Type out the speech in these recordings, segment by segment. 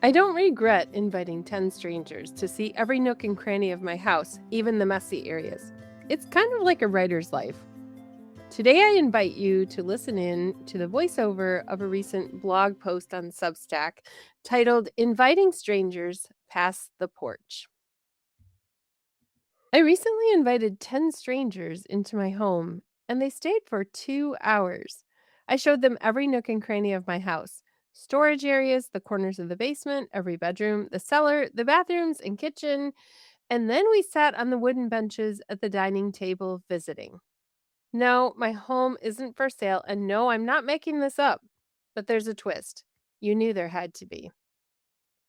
I don't regret inviting 10 strangers to see every nook and cranny of my house, even the messy areas. It's kind of like a writer's life. Today, I invite you to listen in to the voiceover of a recent blog post on Substack titled Inviting Strangers Past the Porch. I recently invited 10 strangers into my home, and they stayed for 2 hours. I showed them every nook and cranny of my house: storage areas, the corners of the basement, every bedroom, the cellar, the bathrooms, and kitchen. And then we sat on the wooden benches at the dining table visiting. No, my home isn't for sale, and no, I'm not making this up. But there's a twist. You knew there had to be.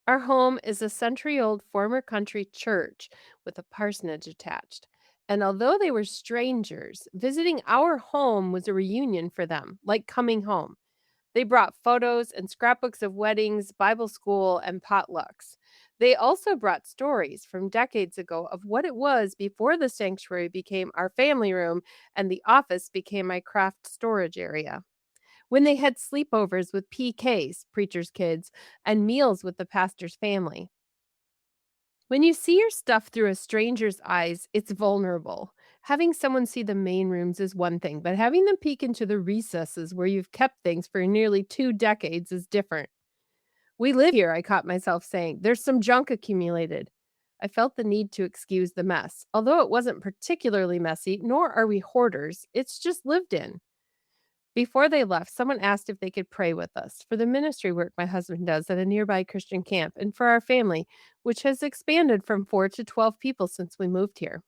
Our home is a century-old former country church with a parsonage attached. And although they were strangers, visiting our home was a reunion for them, like coming home. They brought photos and scrapbooks of weddings, Bible school, and potlucks. They also brought stories from decades ago of what it was before the sanctuary became our family room and the office became my craft storage area. When they had sleepovers with PKs, preacher's kids, and meals with the pastor's family. When you see your stuff through a stranger's eyes, it's vulnerable. Having someone see the main rooms is one thing, but having them peek into the recesses where you've kept things for nearly 2 decades is different. We live here, I caught myself saying. There's some junk accumulated. I felt the need to excuse the mess. Although it wasn't particularly messy, nor are we hoarders, it's just lived in. Before they left, someone asked if they could pray with us for the ministry work my husband does at a nearby Christian camp and for our family, which has expanded from 4 to 12 people since we moved here.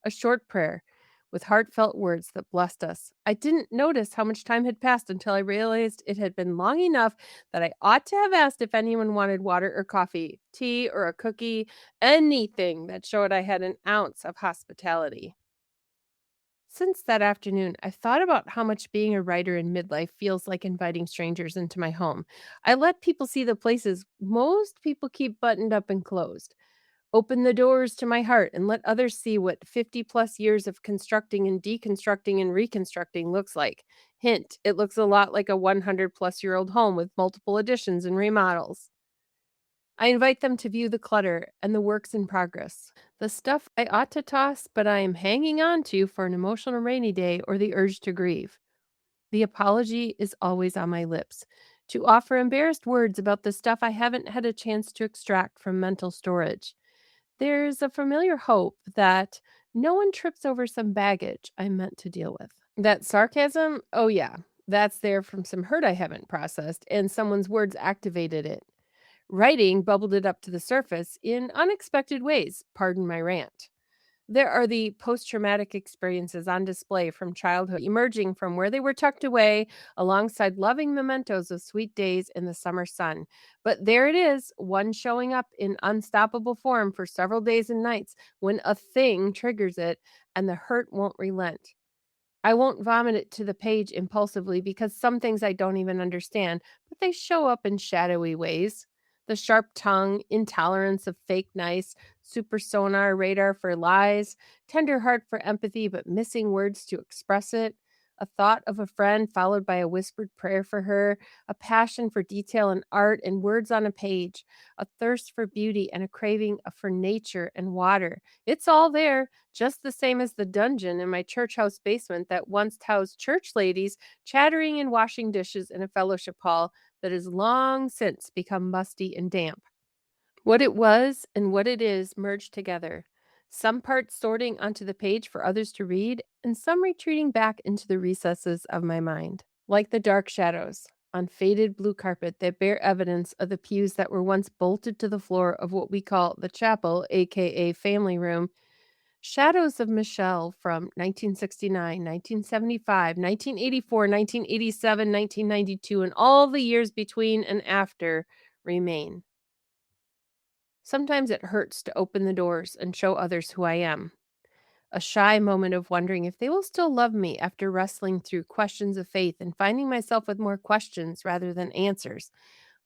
A short prayer with heartfelt words that blessed us. I didn't notice how much time had passed until I realized it had been long enough that I ought to have asked if anyone wanted water or coffee, tea or a cookie, anything that showed I had an ounce of hospitality. Since that afternoon, I've thought about how much being a writer in midlife feels like inviting strangers into my home. I let people see the places most people keep buttoned up and closed. Open the doors to my heart and let others see what 50 plus years of constructing and deconstructing and reconstructing looks like. Hint, it looks a lot like a 100-plus-year-old home with multiple additions and remodels. I invite them to view the clutter and the works in progress, the stuff I ought to toss, but I am hanging on to for an emotional rainy day or the urge to grieve. The apology is always on my lips, to offer embarrassed words about the stuff I haven't had a chance to extract from mental storage. There's a familiar hope that no one trips over some baggage I'm meant to deal with. That sarcasm? Oh, yeah. That's there from some hurt I haven't processed, and someone's words activated it. Writing bubbled it up to the surface in unexpected ways, pardon my rant. There are the post traumatic experiences on display from childhood, emerging from where they were tucked away alongside loving mementos of sweet days in the summer sun. But there it is, one showing up in unstoppable form for several days and nights when a thing triggers it and the hurt won't relent. I won't vomit it to the page impulsively because some things I don't even understand, but they show up in shadowy ways. The sharp tongue, intolerance of fake nice, super sonar radar for lies, tender heart for empathy but missing words to express it, a thought of a friend followed by a whispered prayer for her, a passion for detail and art and words on a page, a thirst for beauty and a craving for nature and water. It's all there, just the same as the dungeon in my church house basement that once housed church ladies chattering and washing dishes in a fellowship hall that has long since become musty and damp. What it was and what it is merged together, some parts sorting onto the page for others to read, and some retreating back into the recesses of my mind. Like the dark shadows on faded blue carpet that bear evidence of the pews that were once bolted to the floor of what we call the chapel, aka family room. Shadows of Michelle from 1969, 1975, 1984, 1987, 1992, and all the years between and after remain. Sometimes it hurts to open the doors and show others who I am. A shy moment of wondering if they will still love me after wrestling through questions of faith and finding myself with more questions rather than answers.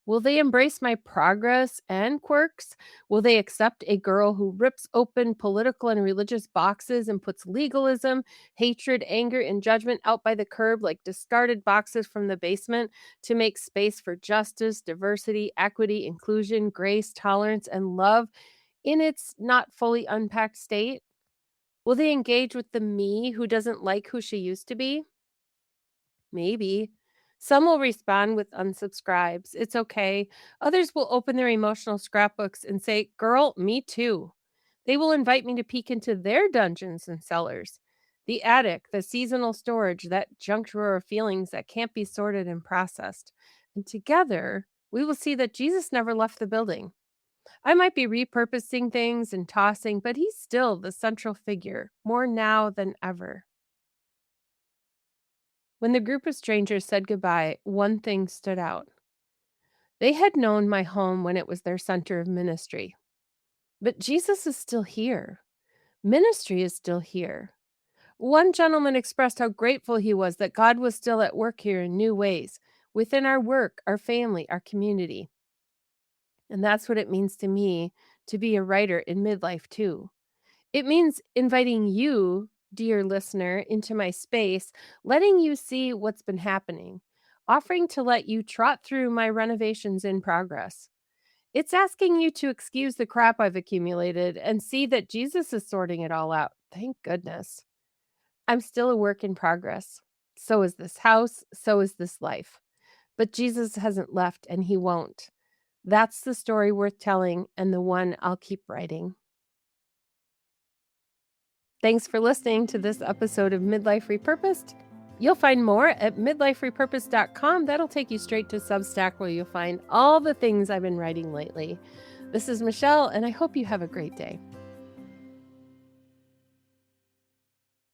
Will they embrace my progress and quirks? Will they accept a girl who rips open political and religious boxes and puts legalism, hatred, anger, and judgment out by the curb like discarded boxes from the basement to make space for justice, diversity, equity, inclusion, grace, tolerance, and love in its not fully unpacked state? Will they engage with the me who doesn't like who she used to be? Maybe. Some will respond with unsubscribes. It's okay. Others will open their emotional scrapbooks and say, Girl, me too. They will invite me to peek into their dungeons and cellars. The attic, the seasonal storage, that junk drawer of feelings that can't be sorted and processed. And together, we will see that Jesus never left the building. I might be repurposing things and tossing, but he's still the central figure, more now than ever. When the group of strangers said goodbye, one thing stood out. They had known my home when it was their center of ministry. But Jesus is still here. Ministry is still here. One gentleman expressed how grateful he was that God was still at work here in new ways, within our work, our family, our community. And that's what it means to me to be a writer in midlife, too. It means inviting you, dear listener, into my space, letting you see what's been happening, offering to let you trot through my renovations in progress. It's asking you to excuse the crap I've accumulated and see that Jesus is sorting it all out. Thank goodness. I'm still a work in progress. So is this house, so is this life. But Jesus hasn't left and he won't. That's the story worth telling and the one I'll keep writing. Thanks for listening to this episode of Midlife Repurposed. You'll find more at midliferepurposed.com. That'll take you straight to Substack where you'll find all the things I've been writing lately. This is Michelle, and I hope you have a great day.